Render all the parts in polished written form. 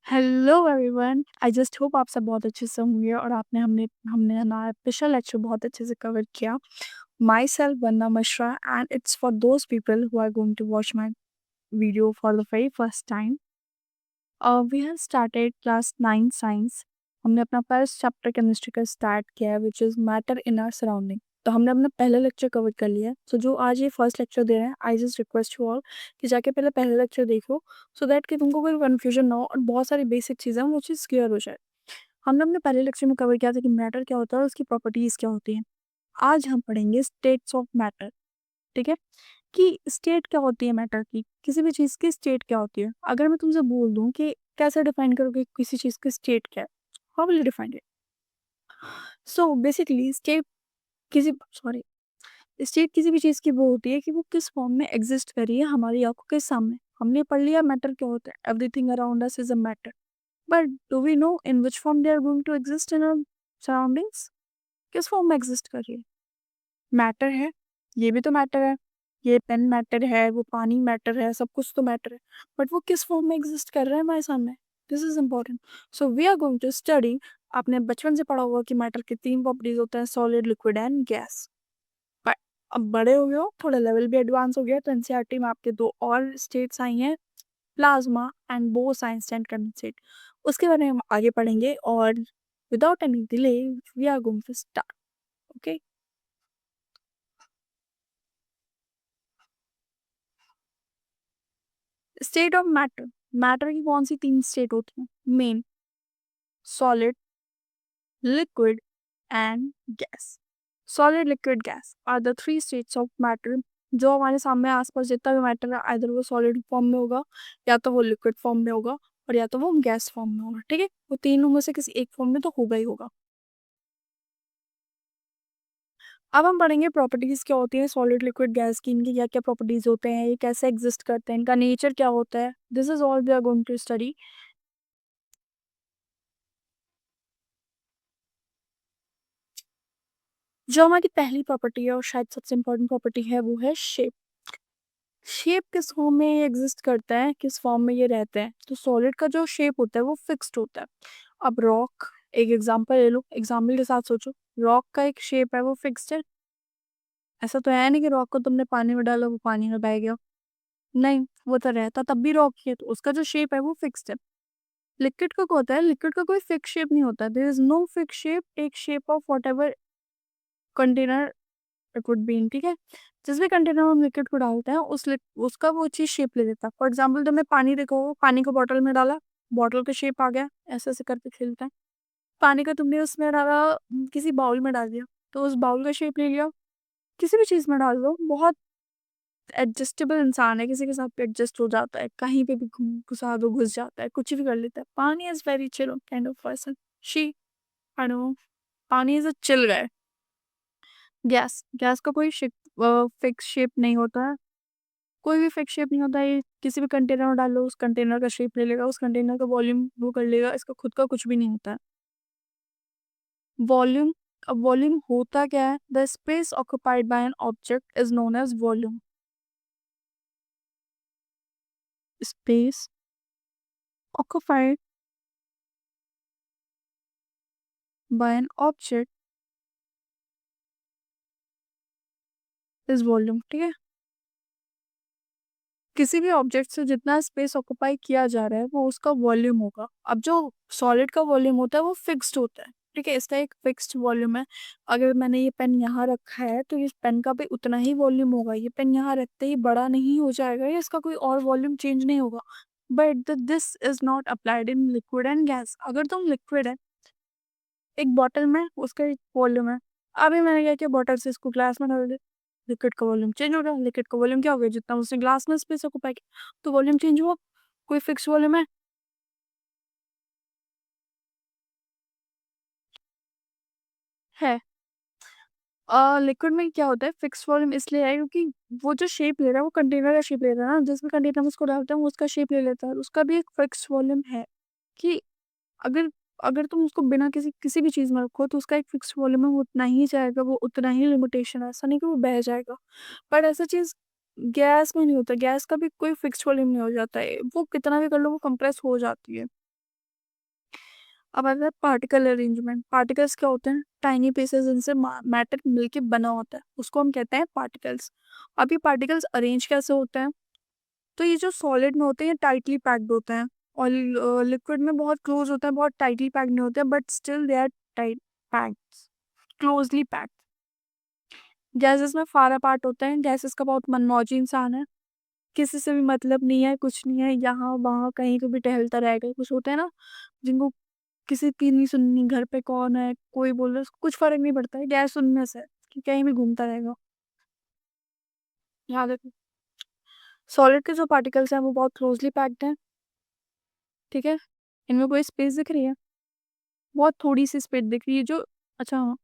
Hello everyone. I just hope आप सब बहुत अच्छे से होंगे और आपने हमने हमने हमारा पिछला लेक्चर बहुत अच्छे से कवर किया। Myself Vandana Mishra and it's for those people who are going to watch my video for the very first time. We have started class 9 science. हमने अपना फर्स्ट चैप्टर केमिस्ट्री का स्टार्ट किया है which is matter in our surrounding. तो हमने अपना पहला lecture cover कर लिया है। सो जो आज ये फर्स्ट लेक्चर दे रहे हैं, I just request you all कि जाके पहले पहला लेक्चर देखो, सो दैट कि तुमको कोई कन्फ्यूजन ना हो और बहुत सारी बेसिक चीज़ें हैं वो चीज़ क्लियर हो जाए। हमने अपने पहले लेक्चर में कवर किया था कि मैटर क्या होता है और उसकी प्रॉपर्टीज़ क्या होती हैं। आज हम पढ़ेंगे स्टेट्स ऑफ मैटर। ठीक है, कि स्टेट क्या होती है मैटर की, किसी भी चीज़ की स्टेट क्या होती है। अगर मैं तुमसे बोल दूं कि कैसे डिफाइन करोगे किसी चीज़ की स्टेट क्या है, how will you define it? So basically state किसी सॉरी स्टेट किसी भी चीज़ की वो होती है कि वो किस फॉर्म में एग्जिस्ट कर रही है हमारी आंखों के सामने। हमने पढ़ लिया मैटर क्या होता है, everything around us is a matter, but do we know in which form they are going to exist in our surroundings? किस फॉर्म में एग्जिस्ट कर रही है? मैटर है, ये भी तो मैटर है। ये पेन मैटर है, वो पानी मैटर है, सब कुछ तो मैटर है, बट वो किस फॉर्म में एग्जिस्ट कर रहा है हमारे सामने? This is important. So we are going to study. आपने बचपन से पढ़ा होगा कि मैटर के तीन प्रॉपर्टीज होते हैं, solid, liquid and gas. But अब बड़े हो गए हो, थोड़ा लेवल भी एडवांस हो गया, तो एनसीईआरटी में आपके दो और स्टेट्स आई हैं, plasma and Bose Einstein and condensate. उसके बारे में हम आगे पढ़ेंगे और without any delay we are going to start. Okay, state of matter. मैटर की कौन सी तीन स्टेट होती हैं main? Solid, liquid and gas. Solid, liquid, gas are the three states of matter. जो हमारे सामने आसपास जितना भी मैटर है, आइदर वो सॉलिड फॉर्म में होगा, या तो वो लिक्विड फॉर्म में होगा, और या तो वो गैस फॉर्म में होगा। ठीक है, वो तीनों में से किसी एक फॉर्म में तो होगा ही होगा। अब हम पढ़ेंगे प्रॉपर्टीज क्या होती हैं सॉलिड, लिक्विड, गैस की, इनकी क्या क्या प्रॉपर्टीज होते हैं, ये कैसे एग्जिस्ट करते हैं, इनका नेचर क्या होता है। This is all we are going to study. जो हमारी पहली प्रॉपर्टी है और शायद सबसे इंपॉर्टेंट प्रॉपर्टी है, वो है शेप। शेप किस फॉर्म में ये एग्जिस्ट करता है, किस फॉर्म में ये रहते हैं? तो सॉलिड का जो शेप होता है वो फिक्स्ड होता है। अब रॉक, एक एग्जांपल ले लो, एग्जांपल के साथ सोचो। रॉक का एक शेप है, वो फिक्स्ड है। ऐसा तो है नहीं कि रॉक को तुमने पानी में डाला वो पानी में बह गया। नहीं, वो तो रहता तब भी रॉक ही है, तो उसका जो शेप है वो फिक्स्ड है। लिक्विड का क्या होता है? लिक्विड का कोई फिक्स शेप नहीं होता, there is no fix shape. एक shape of whatever container it would be in. ठीक है, जिस भी कंटेनर में हम लिक्विड को डालते हैं उसका वो चीज शेप ले लेता है। फॉर एग्जाम्पल तुमने पानी देखो, पानी को बॉटल में डाला, बॉटल का शेप आ गया, ऐसे ऐसे करके खेलता है। पानी का तुमने उसमें डाला, किसी बाउल में डाल दिया, तो उस बाउल का शेप ले लिया। किसी भी चीज में डाल दो, बहुत एडजस्टेबल इंसान है, किसी के साथ भी एडजस्ट हो जाता है, कहीं पे भी घुसा दो घुस जाता है, कुछ भी कर लेता है। पानी is very chill kind of person. She I know, पानी is a chill guy. Gas, gas का कोई फिक्स शेप नहीं होता है। कोई भी फिक्स शेप नहीं होता है। ये किसी भी कंटेनर में डालो, उस कंटेनर का शेप ले लेगा, उस कंटेनर का वॉल्यूम वो कर लेगा, इसका खुद का कुछ भी नहीं होता है। वॉल्यूम, अब वॉल्यूम होता क्या है? The space occupied by an object is known as volume. Space occupied by an object is volume। ठीक है, किसी भी ऑब्जेक्ट से जितना स्पेस ऑक्युपाई किया जा रहा है वो उसका वॉल्यूम होगा। अब जो सॉलिड का वॉल्यूम होता है वो फिक्स्ड होता है। ठीक है, इसका एक फिक्स्ड वॉल्यूम है। अगर मैंने ये पेन यहाँ रखा है तो इस पेन का भी उतना ही वॉल्यूम होगा। ये पेन यहाँ रखते ही बड़ा नहीं हो जाएगा, या इसका कोई और वॉल्यूम चेंज नहीं होगा। But this is not applied in liquid and gas. अगर तुम लिक्विड है, एक बॉटल में उसका एक वॉल्यूम है, अभी मैंने क्या किया, बॉटल से इसको ग्लास में डाल दिया, लिक्विड का वॉल्यूम चेंज हो गया। लिक्विड का वॉल्यूम क्या हो गया? जितना उसने ग्लास में स्पेस ऑक्युपाई किया, तो वॉल्यूम चेंज हुआ। कोई फिक्स वॉल्यूम है? लिक्विड में क्या होता है, फिक्स वॉल्यूम इसलिए है क्योंकि वो जो शेप ले रहा है वो कंटेनर का शेप ले रहा है ना, जिस भी कंटेनर में उसको डालते हैं वो उसका शेप ले लेता है, उसका भी एक फिक्स वॉल्यूम है। कि अगर अगर तुम उसको बिना किसी किसी भी चीज में रखो तो उसका एक फिक्स वॉल्यूम है, वो उतना ही जाएगा, वो उतना ही लिमिटेशन है, ऐसा नहीं कि वो बह जाएगा। पर ऐसा चीज गैस में नहीं होता। गैस का भी कोई फिक्स वॉल्यूम नहीं हो जाता है, वो कितना भी कर लो वो कंप्रेस हो जाती है। अब आता है पार्टिकल अरेंजमेंट। पार्टिकल्स क्या होते हैं? टाइनी पीसेस जिनसे मैटर मिलके बना होता है, उसको हम कहते हैं पार्टिकल्स। अब ये पार्टिकल्स अरेंज कैसे होते हैं? तो ये जो सॉलिड में होते हैं ये टाइटली पैक्ड होते हैं, और लिक्विड में बहुत क्लोज होता है, बहुत टाइटली पैक्ड नहीं होते हैं, but still they are tight packed, closely packed. Gases में फार अपार्ट होते हैं। गैसेस का बहुत मनमौजी इंसान है, किसी से भी मतलब नहीं है, कुछ नहीं है, यहाँ वहाँ कहीं को भी टहलता रहेगा। कुछ होते हैं ना जिनको किसी की नहीं सुननी, घर पे कौन है कोई बोल रहा है उसको कुछ फर्क नहीं पड़ता है, गैस उनमें से है, कि कहीं भी घूमता रहेगा। याद रखो, सॉलिड के जो पार्टिकल्स हैं वो बहुत क्लोजली पैक्ड हैं, ठीक है। इनमें कोई स्पेस दिख रही है? बहुत थोड़ी सी स्पेस दिख रही है जो, अच्छा हाँ,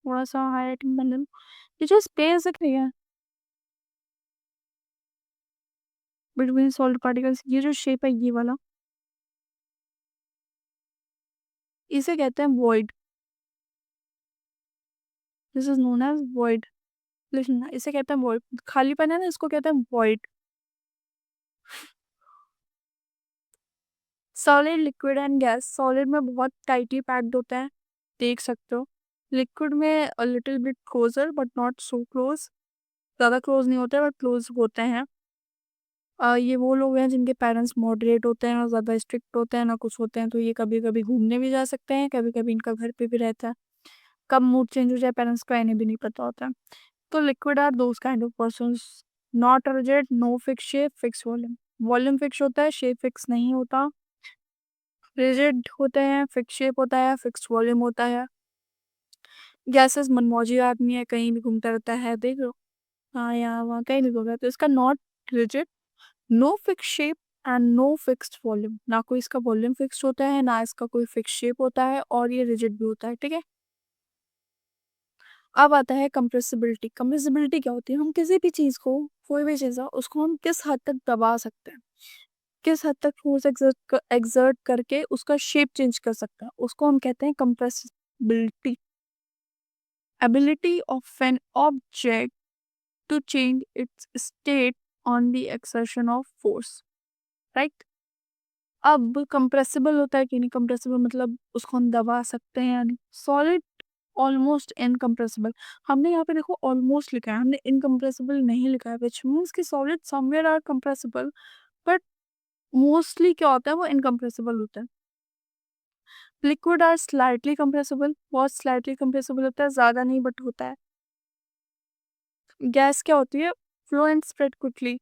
थोड़ा सा हाईलाइटिंग बन लो। ये जो स्पेस दिख रही है बिटवीन सॉलिड पार्टिकल्स, ये जो शेप है ये वाला, इसे कहते हैं void. This is known as void. Listen, इसे कहते हैं वॉइड। खालीपन है ना, इसको कहते हैं void. Solid, liquid and gas. Solid में बहुत टाइटली पैक्ड होते हैं, देख सकते हो। लिक्विड में a little bit closer but not so close, ज़्यादा क्लोज नहीं होते बट क्लोज होते हैं। ये वो लोग हैं जिनके पेरेंट्स मॉडरेट होते हैं, ना ज़्यादा स्ट्रिक्ट होते हैं ना कुछ होते हैं, तो ये कभी कभी घूमने भी जा सकते हैं, कभी कभी इनका घर पे भी रहता है। कब मूड चेंज हो जाए पेरेंट्स को इन्हें भी नहीं पता होता है। तो liquid are those kind of persons, not rigid, no fix shape, fix volume. Volume fix होता है, शेप फिक्स नहीं होता। रिजिड होते हैं, फिक्स शेप होता है, फिक्स वॉल्यूम होता है। गैसेस मनमौजी आदमी है, कहीं भी घूमता रहता है, देख लो, हाँ यहाँ वहाँ कहीं भी घूमता है, तो इसका not rigid, no fix shape and no fixed volume. ना कोई इसका वॉल्यूम फिक्स होता है, ना इसका कोई फिक्स शेप होता है, और ये रिजिड भी होता है, ठीक है। अब आता है कंप्रेसिबिलिटी। कंप्रेसिबिलिटी क्या होती है? हम किसी भी चीज़ को, कोई भी चीज़ है उसको हम किस हद तक दबा सकते हैं, किस हद तक फोर्स एक्सर्ट करके उसका शेप चेंज कर सकते हैं, उसको हम कहते हैं compressibility. Ability of an object to change its state on the exertion of force, right. अब कंप्रेसिबल होता है कि नहीं कंप्रेसिबल, मतलब उसको हम दबा सकते हैं या नहीं। Solid almost incompressible. हमने यहाँ पे देखो ऑलमोस्ट लिखा है, हमने इनकम्प्रेसिबल नहीं लिखा है, विच मीन्स कि solid somewhere are compressible, but mostly क्या होता है वो इनकम्प्रेसिबल होता है। लिक्विड आर स्लाइटली कंप्रेसिबल, बहुत स्लाइटली कंप्रेसिबल होता है, ज़्यादा नहीं बट होता है। गैस क्या होती है? फ्लो एंड स्प्रेड क्विकली,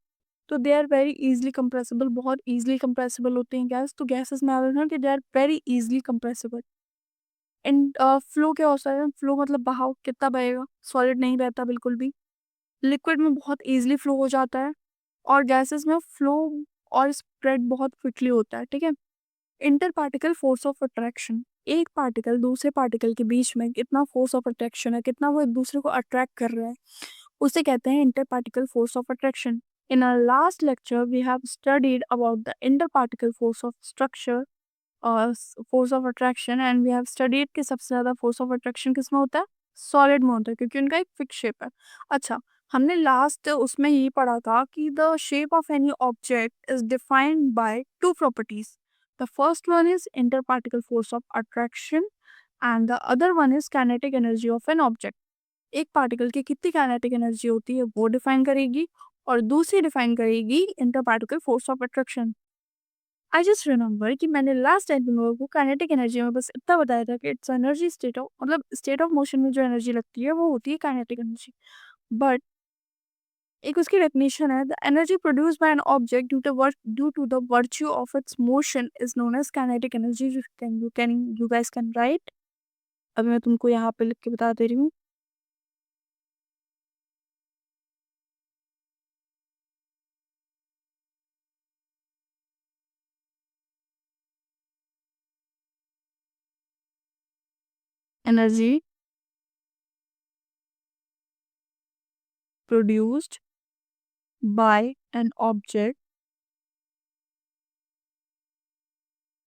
तो they are very easily compressible, बहुत इजीली कंप्रेसिबल होते हैं गैस। तो गैसेस में आ कि they are very easily compressible. And flow क्या होता है? फ्लो मतलब बहाव, कितना बहेगा, सॉलिड नहीं बहता बिल्कुल भी। लिक्विड में बहुत इजीली फ्लो हो जाता है, और गैसेस में फ्लो और स्प्रेड बहुत क्विकली होता है, ठीक है। Inter particle force of attraction, एक पार्टिकल दूसरे पार्टिकल के बीच में कितना फोर्स ऑफ अट्रैक्शन है, कितना वो एक दूसरे को अट्रैक्ट कर रहा है, उसे कहते हैं inter particle force of attraction. In our last lecture, we have studied about the interparticle force of structure और force of attraction, and we have studied कि सबसे ज़्यादा force of attraction किस में होता है? सॉलिड में होता है, क्योंकि उनका एक फिक्स शेप है। अच्छा, हमने लास्ट उसमें ये पढ़ा था कि the shape of any object is defined by two properties. The first one is interparticle force of attraction and the other one is kinetic energy of an object. एक particle की कितनी काइनेटिक एनर्जी होती है वो define करेगी, और दूसरी define करेगी inter particle force of attraction. I just remember कि मैंने लास्ट टाइम तुम लोगों को काइनेटिक एनर्जी में बस इतना बताया था कि इट्स एनर्जी स्टेट ऑफ, मतलब स्टेट ऑफ मोशन में जो एनर्जी लगती है वो होती है काइनेटिक एनर्जी। बट एक उसकी डेफिनेशन है, the energy produce by an object due to the virtue of its motion is known as kinetic energy. You guys can write. अभी मैं तुमको यहाँ पे लिख के बता दे रही हूँ। Energy produced by an object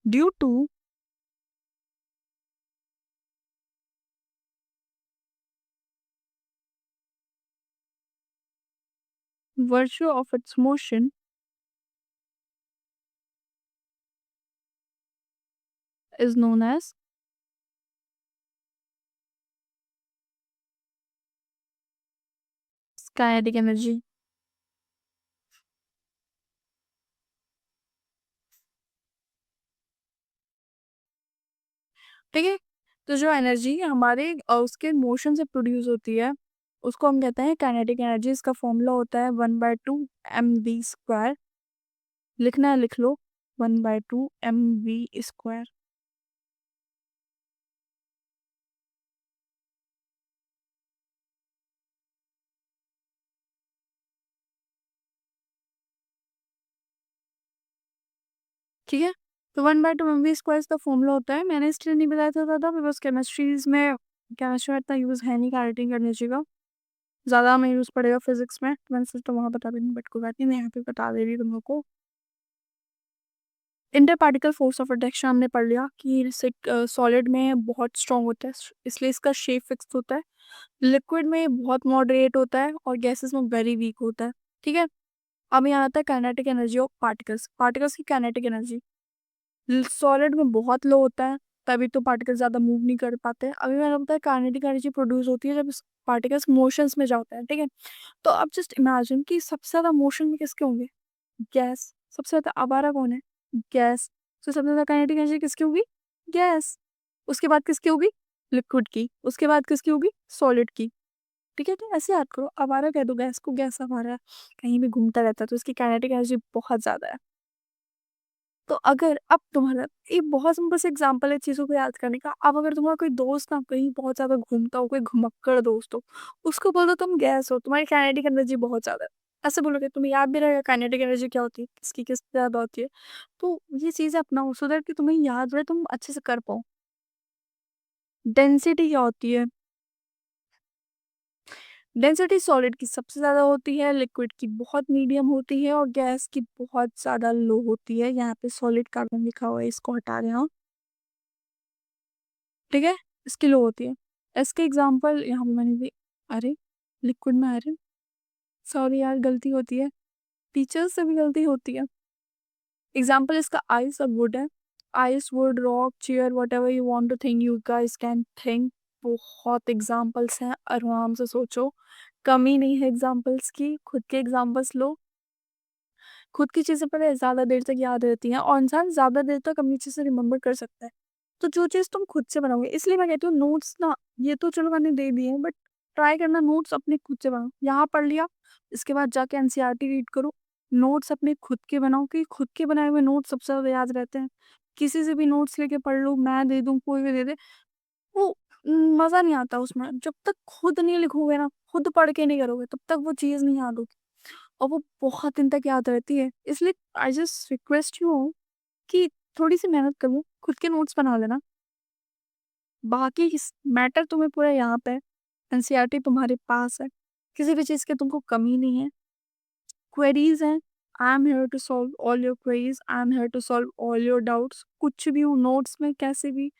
due to virtue of its motion is known as kinetic energy. ठीक है? तो जो एनर्जी हमारे उसके मोशन से प्रोड्यूस होती है, उसको हम कहते हैं काइनेटिक एनर्जी। इसका फॉर्मूला होता है 1/2 mv²। लिखना है लिख लो, 1/2 mv²। ठीक है? तो 1/2 mv² इसका फॉर्मूला होता है। मैंने इसलिए नहीं बताया था ज़्यादा बिकॉज़ केमिस्ट्री में इतना यूज़ है नहीं काइनेटिक एनर्जी का। ज़्यादा हमें यूज़ पड़ेगा फिज़िक्स में, तो मैंने सोचा वहाँ बता दूँगी, बट कोई बात नहीं, मैं यहाँ पे बता दे रही हूँ तुम लोग को। Inter particle force of attraction हमने पढ़ लिया कि सॉलिड में बहुत स्ट्रॉन्ग होता है, इसलिए इसका शेप फिक्स होता है। लिक्विड में बहुत मॉडरेट होता है और गैसेस में वेरी वीक होता है। ठीक है? अब यहाँ आता है kinetic energy of particles. Particles की काइनेटिक एनर्जी सॉलिड में बहुत लो होता है, तभी तो पार्टिकल ज़्यादा मूव नहीं कर पाते। अभी मैंने बताया काइनेटिक एनर्जी प्रोड्यूस होती है जब पार्टिकल्स मोशंस में जाते हैं। ठीक है? तो अब जस्ट इमेजिन कि सबसे ज़्यादा मोशन में किसके होंगे? गैस। सबसे ज़्यादा आवारा कौन है? गैस। तो सबसे ज़्यादा काइनेटिक एनर्जी किसकी होगी? गैस। उसके बाद किसकी होगी? लिक्विड की। उसके बाद किसकी होगी? सॉलिड की। ठीक है? तो ऐसे याद करो, आवारा कह दो गैस को, गैस आवारा है, कहीं भी घूमता रहता है, तो इसकी काइनेटिक एनर्जी बहुत ज़्यादा है। तो अगर अब तुम्हारा ये बहुत सिंपल सा एग्जांपल है चीज़ों को याद करने का। अब अगर तुम्हारा कोई दोस्त ना कहीं बहुत ज़्यादा घूमता हो, कोई घुमक्कड़ दोस्त हो, उसको बोल दो तुम गैस हो, तुम्हारी काइनेटिक एनर्जी बहुत ज़्यादा है। ऐसे बोलोगे, तुम्हें याद भी रहेगा काइनेटिक एनर्जी क्या होती है, किसकी किस ज़्यादा होती है। तो ये चीज़ें अपनाओ सो दैट कि तुम्हें याद रहे, तुम अच्छे से कर पाओ। डेंसिटी क्या होती है? डेंसिटी सॉलिड की सबसे ज़्यादा होती है, लिक्विड की बहुत मीडियम होती है और गैस की बहुत ज़्यादा लो होती है। यहाँ पे सॉलिड कार्बन लिखा हुआ है, इसको हटा रहे हैं। ठीक है? इसकी लो होती है। इसके एग्जांपल यहाँ पे मैंने अरे लिक्विड में आयरन, सॉरी यार गलती होती है, टीचर्स से भी गलती होती है। एग्जांपल इसका आइस और वुड है। Ice, wood, rock, chair, whatever you want to think, you guys can think. बहुत एग्जांपल्स हैं, आराम से सोचो, कमी नहीं है एग्जांपल्स की। खुद के एग्जांपल्स लो। खुद की चीज़ें पहले ज़्यादा देर तक याद रहती हैं और इंसान ज़्यादा देर तक अपनी चीज़ें रिमेंबर कर सकता है। तो जो चीज़ तुम खुद से बनाओगे, इसलिए मैं कहती हूँ नोट्स ना, ये तो चलो मैंने दे दिए, बट ट्राई करना नोट्स अपने खुद से बनाओ। यहाँ पढ़ लिया, इसके बाद जाके एनसीईआरटी रीड करो, नोट्स अपने खुद के बनाओ, कि खुद के बनाए हुए नोट्स सबसे ज़्यादा याद रहते हैं। किसी से भी नोट्स लेके पढ़ लो, मैं दे दूँ, कोई भी दे दे, वो मज़ा नहीं आता उसमें। जब तक खुद नहीं लिखोगे ना, खुद पढ़ के नहीं करोगे, तब तक वो चीज़ नहीं याद होगी और वो बहुत दिन तक याद रहती है। इसलिए आई जस्ट रिक्वेस्ट यू कि थोड़ी सी मेहनत करो, खुद के नोट्स बना लेना। बाकी मैटर तुम्हें पूरा यहाँ पे है, एनसीईआरटी तुम्हारे पास है, किसी भी चीज़ की तुमको कमी नहीं है। क्वेरीज हैं, I am here to solve all your queries, I am here to solve all your doubts. कुछ भी हो नोट्स में, कैसे भी,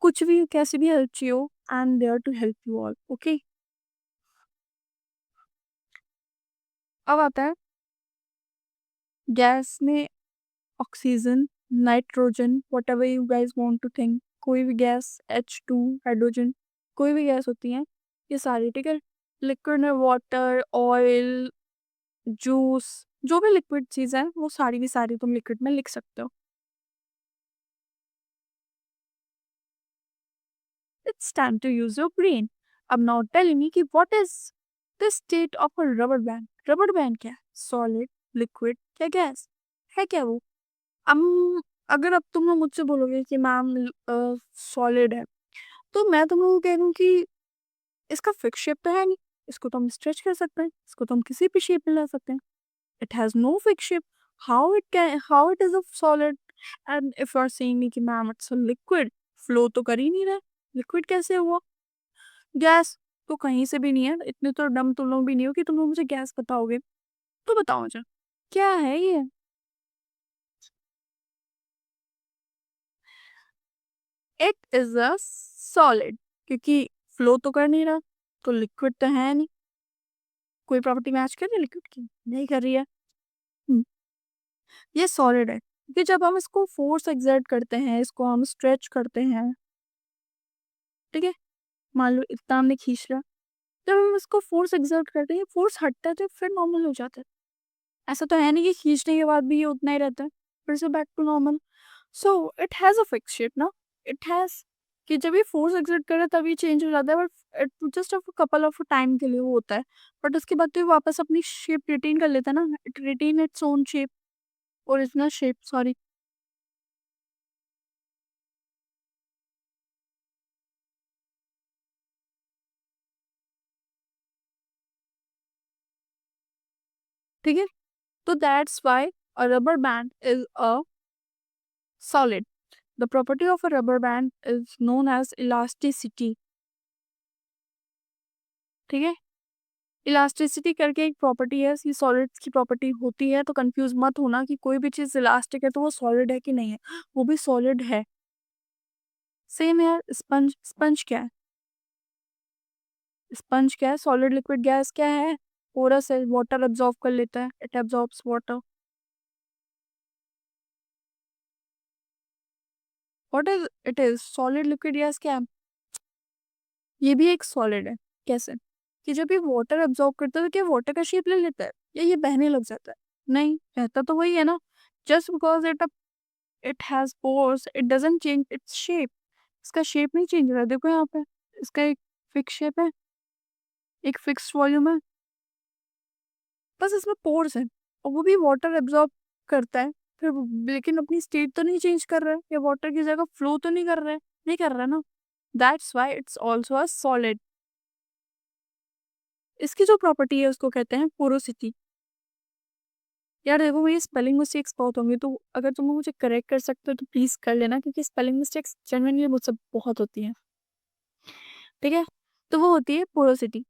कुछ भी कैसे भी हेल्प चाहिए हो, I am there to help you all. Okay? अब आता है गैस में oxygen, nitrogen, whatever you guys want to think, कोई भी गैस, H2, हाइड्रोजन, कोई भी गैस होती है, ये सारी। ठीक है? लिक्विड में वाटर, ऑयल, जूस, जो भी लिक्विड चीज़ है वो सारी की सारी तुम लिक्विड में लिख सकते हो। It's time to use your brain. अब नाउ टेल मी कि what is the state of a rubber band? Rubber band क्या है? सॉलिड, लिक्विड या गैस? है क्या वो? अब अगर अब तुम लोग मुझसे बोलोगे कि मैम सॉलिड है, तो मैं तुम लोगों को कह दूं कि इसका फिक्स शेप तो है नहीं, इसको तो हम स्ट्रेच कर सकते हैं, इसको तो हम किसी भी शेप में ला सकते हैं। It has no fixed shape. How it is a solid? And if you are saying me कि ma'am it's a liquid, flow तो कर ही नहीं रहा, लिक्विड कैसे हुआ? गैस तो कहीं से भी नहीं है। इतने तो डम तुम लोग भी नहीं हो कि तुम लोग मुझे गैस बताओगे। तो बताओ मुझे क्या है ये? इट इज अ सॉलिड, क्योंकि फ्लो तो कर नहीं रहा, तो लिक्विड तो है नहीं। कोई प्रॉपर्टी मैच कर रही है लिक्विड की? नहीं कर रही है। हम्म, ये सॉलिड है। क्योंकि जब हम इसको फोर्स एक्सर्ट करते हैं, इसको हम स्ट्रेच करते हैं, ठीक है, मान लो इतना हमने खींच लिया, जब हम इसको फोर्स एक्सर्ट करते हैं, फोर्स हटता है तो फिर नॉर्मल हो जाता है। ऐसा तो है नहीं कि खींचने के बाद भी ये उतना ही रहता है, फिर से back to normal. So it has a fix shape ना, इट हैज़, कि जब ये फोर्स एक्सर्ट करे तभी चेंज हो जाता है, but it just a couple of time के लिए वो होता है। बट उसके बाद तो ये वापस अपनी शेप रिटेन कर लेता है ना, it retain its own shape, original shape, sorry. ठीक है, तो that's why a rubber band is a solid. The property of a rubber band is known as elasticity. ठीक है, इलास्टिसिटी करके एक प्रॉपर्टी है, ये सॉलिड्स की प्रॉपर्टी होती है, तो कंफ्यूज मत होना कि कोई भी चीज़ इलास्टिक है तो वो सॉलिड है कि नहीं है, वो भी सॉलिड है। सेम यार, स्पंज, स्पंज क्या है? स्पंज क्या है? सॉलिड लिक्विड गैस क्या है? पोरस है, वाटर अब्जॉर्ब कर लेता है, it absorbs water. What is it? Is solid liquid gas क्या है? ये भी एक सॉलिड है। कैसे? कि जब ये वाटर अब्जॉर्ब करता है तो क्या वाटर का शेप ले लेता है या ये बहने लग जाता है? नहीं, रहता तो वही है ना। Just because it has pores it doesn't change its shape. इसका शेप नहीं चेंज हो रहा, देखो यहाँ पे, इसका एक फिक्स शेप है, एक फिक्स वॉल्यूम है, बस इसमें पोर्स है, और वो भी वाटर एब्जॉर्ब करता है फिर, लेकिन अपनी स्टेट तो नहीं चेंज कर रहा है, या वाटर की जगह फ्लो तो नहीं कर रहा है, नहीं कर रहा है ना। That's why it's also a solid. इसकी जो प्रॉपर्टी है उसको कहते हैं पोरोसिटी। यार देखो, मेरी स्पेलिंग मिस्टेक्स बहुत होंगी, तो अगर तुम मुझे करेक्ट कर सकते हो तो प्लीज़ कर लेना, क्योंकि स्पेलिंग मिस्टेक्स जेन्युइनली मुझसे बहुत होती हैं। ठीक है, तो वो होती है पोरोसिटी।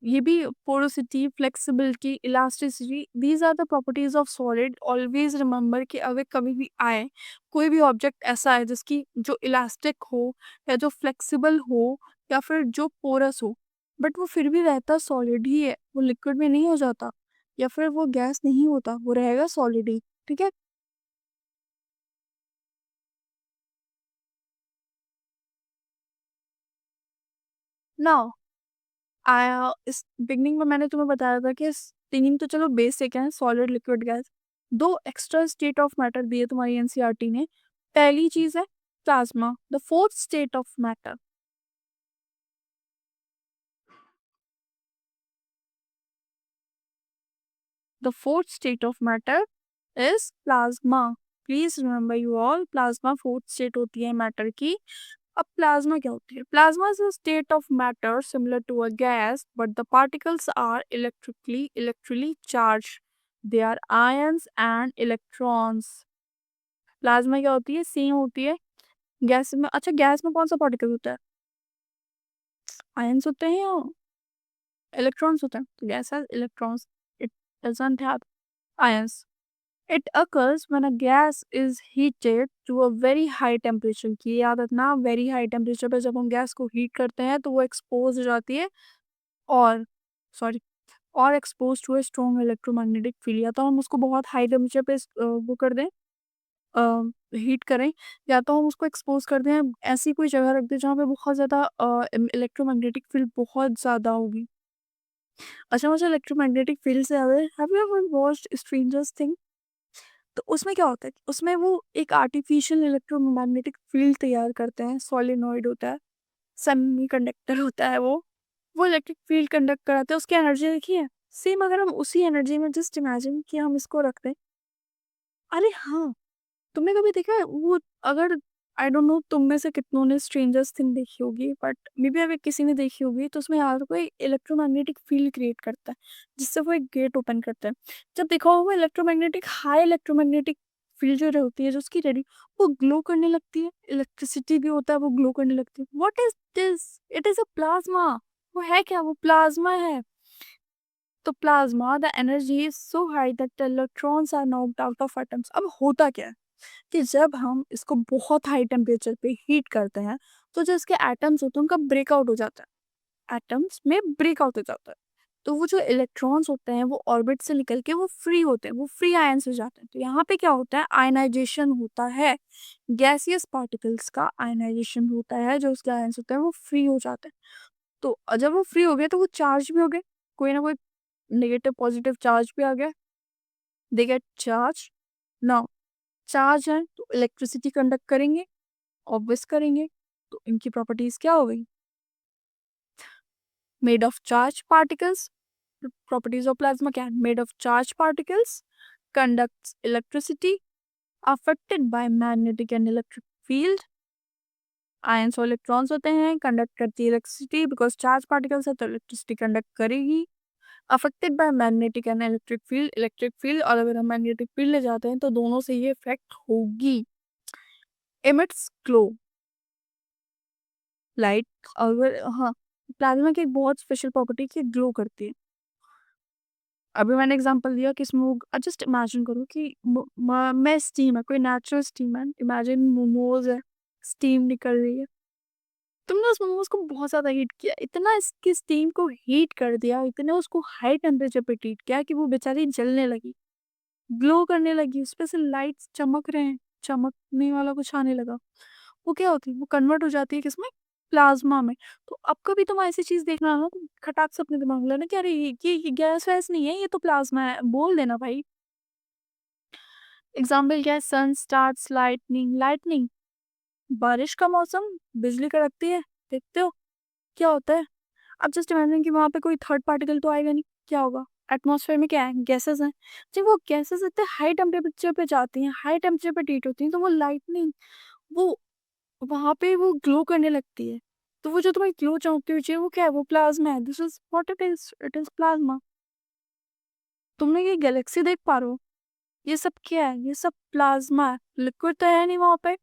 ये भी porosity, flexibility, elasticity, these are the properties of solid. Always remember कि अगर कभी भी आए कोई भी ऑब्जेक्ट ऐसा है जिसकी जो इलास्टिक हो, या जो फ्लेक्सिबल हो, या फिर जो पोरस हो, बट वो फिर भी रहता सॉलिड ही है, वो लिक्विड में नहीं हो जाता, या फिर वो गैस नहीं होता, वो रहेगा सॉलिड ही। ठीक है, नाउ आया इस बिगनिंग में मैंने तुम्हें बताया था कि तीन तो चलो बेसिक हैं, सॉलिड, लिक्विड, गैस। दो एक्स्ट्रा स्टेट ऑफ मैटर दी है तुम्हारी एनसीईआरटी ने। पहली चीज है plasma, the fourth state of matter. The fourth state of matter is plasma. Please remember you all, plasma fourth state होती है मैटर की। अब प्लाज्मा क्या होती है? Plasma is a state of matter similar to a gas, but the particles are electrically charge, they are ions and electrons. Plasma क्या होती है? सेम होती है गैस में। अच्छा, गैस में कौन सा पार्टिकल होता है? आयंस होते हैं या इलेक्ट्रॉन्स होते हैं? तो gas has electrons, it doesn't have ions. It occurs when a gas is heated to a very high temperature। की याद रखना, very high temperature पे जब हम गैस को हीट करते हैं तो वो एक्सपोज हो जाती है, और सॉरी, और expose to a strong electromagnetic field. या तो हम उसको बहुत हाई टेम्परेचर पे वो कर दें, हीट करें, या तो हम उसको एक्सपोज कर दें, ऐसी कोई जगह रख दें जहाँ पे बहुत ज़्यादा इलेक्ट्रोमैग्नेटिक फील्ड बहुत ज़्यादा होगी। अच्छा, मुझे इलेक्ट्रोमैग्नेटिक फील्ड से have you ever watched strangers thing? तो उसमें क्या होता है, उसमें वो एक आर्टिफिशियल इलेक्ट्रोमैग्नेटिक फील्ड तैयार करते हैं, सॉलिनॉइड होता है, सेमी कंडक्टर होता है वो इलेक्ट्रिक फील्ड कंडक्ट कराते हैं, उसकी एनर्जी देखी है? सेम अगर हम उसी एनर्जी में जस्ट इमेजिन कि हम इसको रखते हैं। अरे हाँ, तुमने कभी देखा है वो, अगर आई डोंट नो तुम में से कितनों ने स्ट्रेंजर्स थिंग देखी होगी, बट मे बी अगर किसी ने देखी होगी तो उसमें यार कोई इलेक्ट्रोमैग्नेटिक फील्ड क्रिएट करता है, जिससे वो एक गेट ओपन करता है। जब देखा होगा इलेक्ट्रोमैग्नेटिक, हाई इलेक्ट्रोमैग्नेटिक फील्ड जो होती है, जो उसकी रेडी, वो ग्लो करने लगती है, इलेक्ट्रिसिटी भी होता है, वो ग्लो करने लगती है। What is this? It is a plasma. वो है क्या? वो प्लाज्मा है। तो plasma, the energy is so high that the electrons are knocked out of atoms. अब होता क्या है कि जब हम इसको बहुत हाई टेम्परेचर पे हीट करते हैं, तो जो इसके एटम्स होते हैं उनका ब्रेकआउट हो जाता है, एटम्स में ब्रेकआउट हो जाता है। तो वो जो इलेक्ट्रॉन्स होते हैं वो ऑर्बिट से निकल के वो फ्री होते हैं, वो फ्री आयंस हो जाते हैं। तो यहाँ पे क्या होता है, आयनाइजेशन होता है। गैसियस पार्टिकल्स का आयनाइजेशन होता है, जो उसके आयंस होते हैं वो फ्री हो जाते हैं। तो जब वो फ्री हो गए तो वो चार्ज भी हो गए, कोई ना कोई नेगेटिव पॉजिटिव चार्ज भी आ गया, they get charge. Now charge है तो इलेक्ट्रिसिटी कंडक्ट करेंगे, ऑब्वियस करेंगे। तो इनकी प्रॉपर्टीज क्या हो गई, made of charge particles. Properties of plasma क्या है, made of charge particles, conducts electricity, affected by magnetic and electric field। Ions और इलेक्ट्रॉन्स होते हैं, कंडक्ट करती है इलेक्ट्रिसिटी, बिकॉज चार्ज पार्टिकल्स है तो इलेक्ट्रिसिटी कंडक्ट करेगी। Affected by magnetic and electric field, और अगर हम मैग्नेटिक फील्ड ले जाते हैं तो दोनों से ये इफेक्ट होगी। Emits glow light. अगर हाँ, प्लाज्मा की एक बहुत स्पेशल प्रॉपर्टी की ग्लो करती है। अभी मैंने एग्जांपल दिया कि स्मोक, जस्ट इमेजिन करो कि मैं स्टीम है, कोई नेचुरल स्टीम है, इमेजिन मोमोज है, स्टीम निकल रही है, तुमने उस मोमोज को बहुत ज्यादा हीट किया, इतना इसकी स्टीम को हीट कर दिया, इतने उसको हाई टेम्परेचर पे हीट किया कि वो बेचारी जलने लगी, ग्लो करने लगी, उस पे से लाइट्स चमक रहे हैं, चमकने वाला कुछ आने लगा। वो क्या होती है, वो कन्वर्ट हो जाती है किसमें, प्लाज्मा में। तो अब कभी तुम ऐसी चीज देखना ना तो खटाक से अपने दिमाग में लेना कि अरे ये गैस वैस नहीं है, ये तो प्लाज्मा है, बोल देना भाई। एग्जाम्पल क्या है, सन स्टार्स लाइटनिंग, लाइटनिंग बारिश का मौसम, बिजली कड़कती है, देखते हो क्या होता है। अब जस्ट इमेजिन कि वहां पे कोई थर्ड पार्टिकल तो आएगा नहीं, क्या होगा, एटमॉस्फेयर में क्या है, गैसेस हैं। जब वो गैसेस इतने हाई टेम्परेचर पे जाती हैं, हाई टेम्परेचर पे हीट होती हैं, तो वो लाइटनिंग, वो वहां पे वो ग्लो करने लगती है। तो वो जो तुम्हें ग्लो चमकती हुई चाहिए वो क्या है, वो प्लाज्मा है। This is what it is plasma. तुमने ये गैलेक्सी देख पा रहे हो, ये सब क्या है, ये सब प्लाज्मा है। लिक्विड तो है नहीं वहां पे,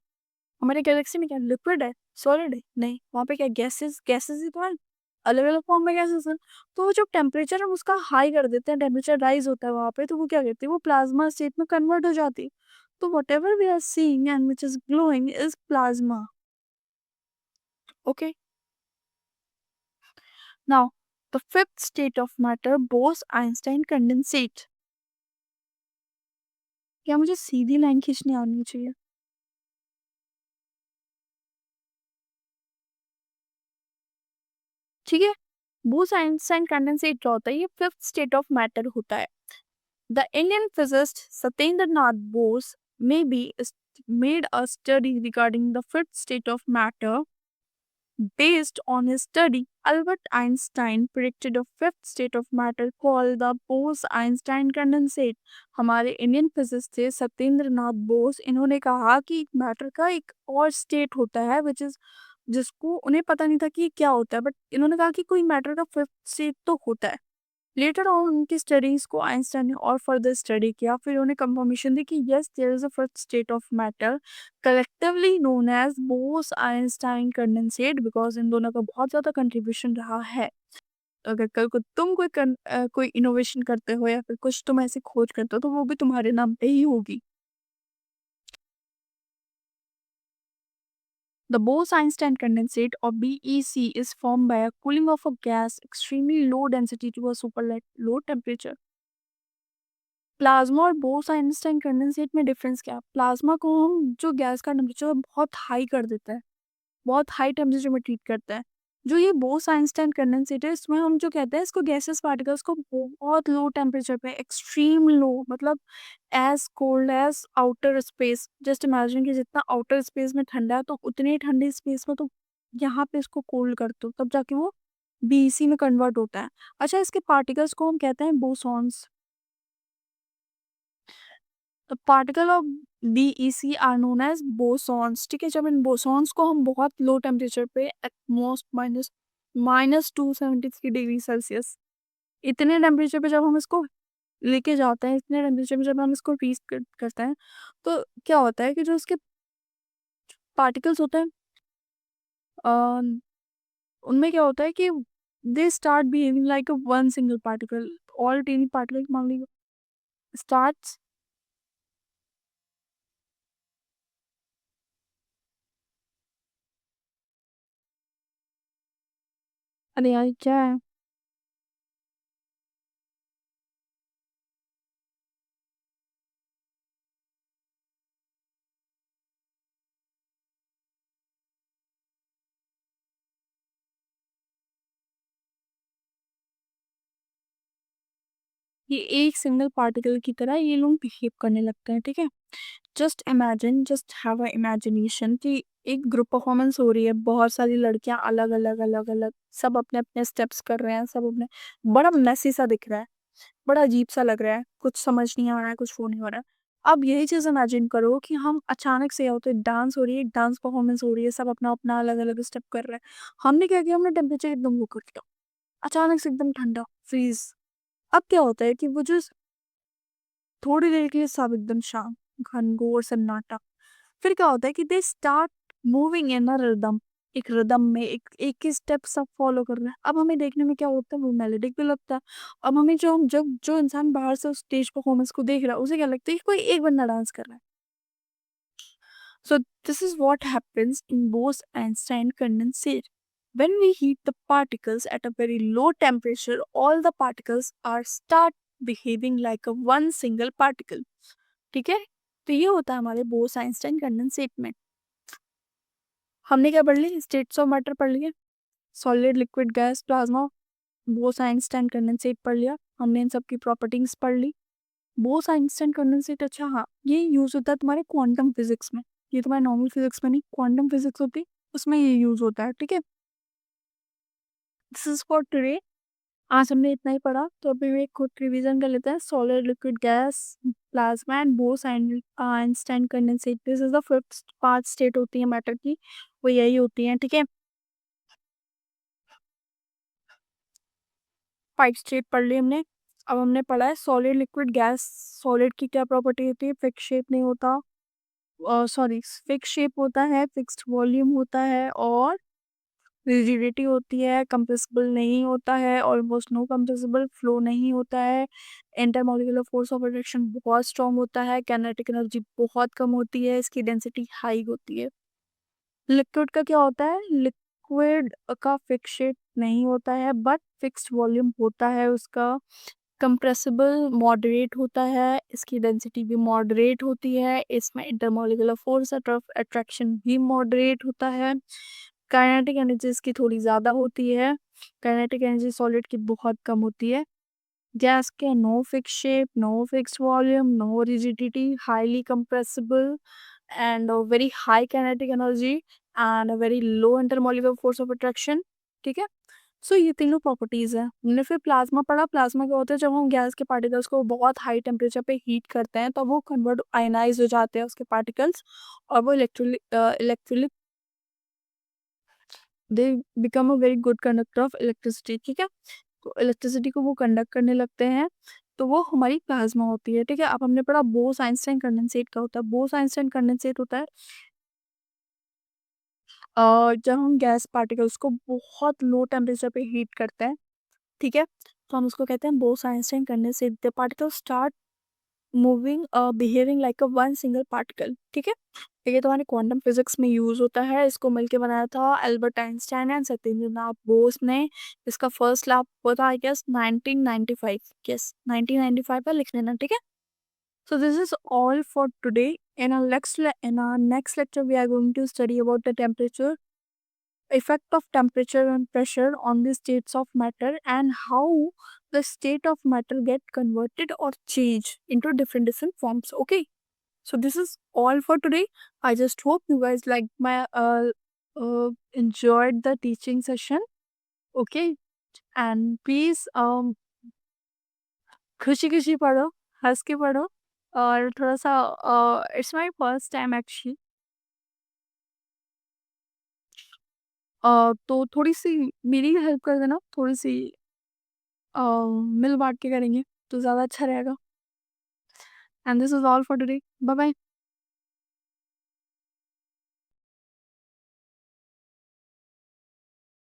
हमारे गैलेक्सी में क्या लिक्विड है, सॉलिड है, नहीं, वहां पे क्या गैसेस, गैसेस ही तो है, अलग अलग फॉर्म में गैसेस हैं। तो वो जो टेम्परेचर हम उसका हाई कर देते हैं, टेम्परेचर राइज होता है वहां पे, तो वो क्या कहती है, वो प्लाज्मा स्टेट में कन्वर्ट हो जाती है। तो whatever we are seeing and which is glowing is plasma. Okay, now the fifth state of matter, Bose Einstein condensate. क्या मुझे सीधी लाइन खींचनी आनी चाहिए, ठीक है। बोस आइंस्टाइन कंडेंसेट क्या होता है, ये फिफ्थ स्टेट ऑफ मैटर होता है। The Indian physicist Satyendra Nath Bose maybe made a study regarding the fifth state of matter. Based on his study, Albert Einstein predicted a fifth state of matter called the Bose-Einstein condensate। हमारे Indian physicist थे सत्येंद्र नाथ बोस, इन्होंने कहा कि matter का एक और state होता है विच इज, जिसको उन्हें पता नहीं था कि ये क्या होता है, बट इन्होंने कहा कि कोई मैटर का फिफ्थ स्टेट तो होता है। लेटर ऑन उनकी स्टडीज को आइंस्टाइन ने और फर्दर स्टडी किया, फिर उन्हें कंफर्मेशन दी कि yes there is a first state of matter collectively known as Bose Einstein condensate, because इन दोनों का बहुत ज्यादा कंट्रीब्यूशन रहा है। अगर कल को तुम कोई इनोवेशन करते हो या फिर कुछ तुम ऐसी खोज करते हो तो वो भी तुम्हारे नाम पे ही होगी। The Bose-Einstein condensate, or BEC, is formed by a cooling of a gas extremely low density to a super low temperature। Plasma और बोस आइंस्टाइन कंडेंसेट में डिफरेंस क्या है, प्लाज्मा को हम जो गैस का टेम्परेचर बहुत हाई कर देता है, बहुत हाई टेम्परेचर में ट्रीट करता है। जो ये बोस आइंस्टाइन कंडेंसेट है, इसमें हम जो कहते हैं इसको गैसेस पार्टिकल्स को बहुत लो टेम्परेचर पे, एक्सट्रीम लो, मतलब as cold as outer space. Just imagine कि जितना आउटर स्पेस में ठंडा है तो उतने ठंडे स्पेस में तो यहाँ पे इसको कोल्ड कर दो, तब जाके वो बीसी में कन्वर्ट होता है। अच्छा, इसके पार्टिकल्स को हम कहते हैं bosons. The particle of BeC are known as bosons। ठीक है, जब इन bosons को हम बहुत लो टेम्परेचर पे एट मोस्ट -273 डिग्री सेल्सियस, इतने टेम्परेचर पे जब हम इसको लेके जाते हैं, इतने टेम्परेचर पे जब हम इसको रीच करते हैं, तो क्या होता है कि जो इसके पार्टिकल्स होते हैं, अ, उनमें क्या होता है कि they start behaving like a one single particle. All tiny particle मान लीजिए स्टार्ट, अरे यार क्या है, ये एक सिंगल पार्टिकल की तरह ये लोग बिहेव करने लगते हैं, ठीक है? Just imagine, just have a imagination कि एक ग्रुप परफॉर्मेंस हो रही है, बहुत सारी लड़कियां अलग अलग अलग अलग सब अपने अपने स्टेप्स कर रहे हैं, सब अपने, बड़ा मेसी सा दिख रहा है, बड़ा अजीब सा लग रहा है, कुछ समझ नहीं आ रहा है, कुछ वो नहीं हो रहा है। अब यही चीज इमेजिन करो कि हम अचानक से होते डांस हो रही है, डांस परफॉर्मेंस हो रही है, सब अपना अपना अलग अलग स्टेप कर रहे हैं। हमने क्या किया, हमने टेम्परेचर एकदम वो कर दिया, अचानक से एकदम ठंडा, फ्रीज। अब क्या होता है कि वो जो थोड़ी देर के लिए सब एकदम शांत, घनघोर सन्नाटा। फिर क्या होता है कि they start moving in a rhythm, एक रिदम में एक एक ही स्टेप सब फॉलो कर रहे हैं। अब हमें देखने में क्या होता है, वो मेलोडिक भी लगता है। अब हमें जो हम जब जो इंसान बाहर से उस स्टेज परफॉर्मेंस को देख रहा है, उसे क्या लगता है कि कोई एक बंदा डांस कर रहा है। So this is what happens in Bose-Einstein condensate. When we heat the particles at a very low temperature, all the particles are start behaving like a one single particle. ठीक है? तो ये होता है हमारे बोस आइंस्टाइन कंडेंसेट में। हमने क्या पढ़ ली, स्टेट्स ऑफ मैटर पढ़ लिए, solid liquid gas plasma, Bose Einstein condensate पढ़ लिया, हमने इन सब की प्रॉपर्टीज पढ़ ली। बोस आइंस्टाइन कंडेंसेट, अच्छा हाँ, ये यूज होता है तुम्हारे क्वांटम फिजिक्स में, ये तुम्हारे नॉर्मल फिजिक्स में नहीं, क्वांटम फिजिक्स होती है उसमें ये यूज होता है, ठीक है? This is for today. आज हमने इतना ही पढ़ा, तो अभी एक खुद रिवीजन कर लेते हैं। Solid liquid gas plasma and boss Einstein condensate, this is the fifth पांच स्टेट होती है मैटर की, वो यही होती है, ठीक है? 5 स्टेट पढ़ ली हमने। अब हमने पढ़ा है सॉलिड लिक्विड गैस। सॉलिड की क्या प्रॉपर्टी होती है, फिक्स शेप नहीं होता, सॉरी फिक्स शेप होता है, फिक्स्ड वॉल्यूम होता है, और रिजिडिटी होती है, कंप्रेसिबल नहीं होता है, ऑलमोस्ट नो कंप्रेसिबल, फ्लो नहीं होता है, इंटरमॉलिक्यूलर फोर्स ऑफ अट्रैक्शन बहुत स्ट्रांग होता है, काइनेटिक एनर्जी बहुत कम होती है, इसकी डेंसिटी हाई होती है। लिक्विड का क्या होता है, लिक्विड का फिक्स शेप नहीं होता है बट फिक्स्ड वॉल्यूम होता है उसका, कंप्रेसिबल मॉडरेट होता है, इसकी डेंसिटी भी मॉडरेट होती है, इसमें इंटरमॉलिक्यूलर फोर्स अट्रैक्शन भी मॉडरेट होता है, काइनेटिक एनर्जी इसकी थोड़ी ज़्यादा होती है, काइनेटिक एनर्जी सॉलिड की बहुत कम होती है। गैस के no fix shape, no fixed volume, no rigidity, highly compressible and very high kinetic energy and very low intermolecular force of attraction, ठीक है? सो ये तीनों प्रॉपर्टीज है। हमने फिर प्लाज्मा पढ़ा। प्लाज्मा क्या होता है, जब हम गैस के पार्टिकल्स को बहुत हाई टेम्परेचर पे हीट करते हैं तो वो कन्वर्ट आयनाइज हो जाते हैं उसके पार्टिकल्स, और वो electric they become a very good conductor of electricity, ठीक है? तो इलेक्ट्रिसिटी को वो कंडक्ट करने लगते हैं, तो वो हमारी प्लाज्मा होती है, ठीक है? अब हमने पढ़ा बोस आइंस्टाइन कंडेंसेट का होता है। बोस आइंस्टाइन कंडेंसेट होता है जब हम गैस पार्टिकल्स को बहुत लो टेम्परेचर पे हीट करते हैं, ठीक है? तो हम उसको कहते हैं Bose Einstein condensate. The particle start moving behaving like a one single particle, ठीक है? ये तो हमारे क्वांटम फिजिक्स में यूज होता है। इसको मिलके बनाया था Albert Einstein and Satyendranath Bose ने। इसका फर्स्ट लैब हुआ था आई गेस 1995, यस 1995 पर लिख लेना, ठीक है? So this is all for today. In our next lecture, we are going to study about the temperature, effect of temperature and pressure on the states of matter, and how the state of matter get converted or changed into different forms. Okay, so this is all for today. I just hope you guys liked my enjoyed the teaching session. Okay, and please खुशी खुशी पढ़ो, हंस के पढ़ो, और थोड़ा सा it's my first time actually, तो थोड़ी सी मेरी हेल्प कर देना, थोड़ी सी मिल बांट के करेंगे तो ज़्यादा अच्छा रहेगा। And this is all for today, bye bye.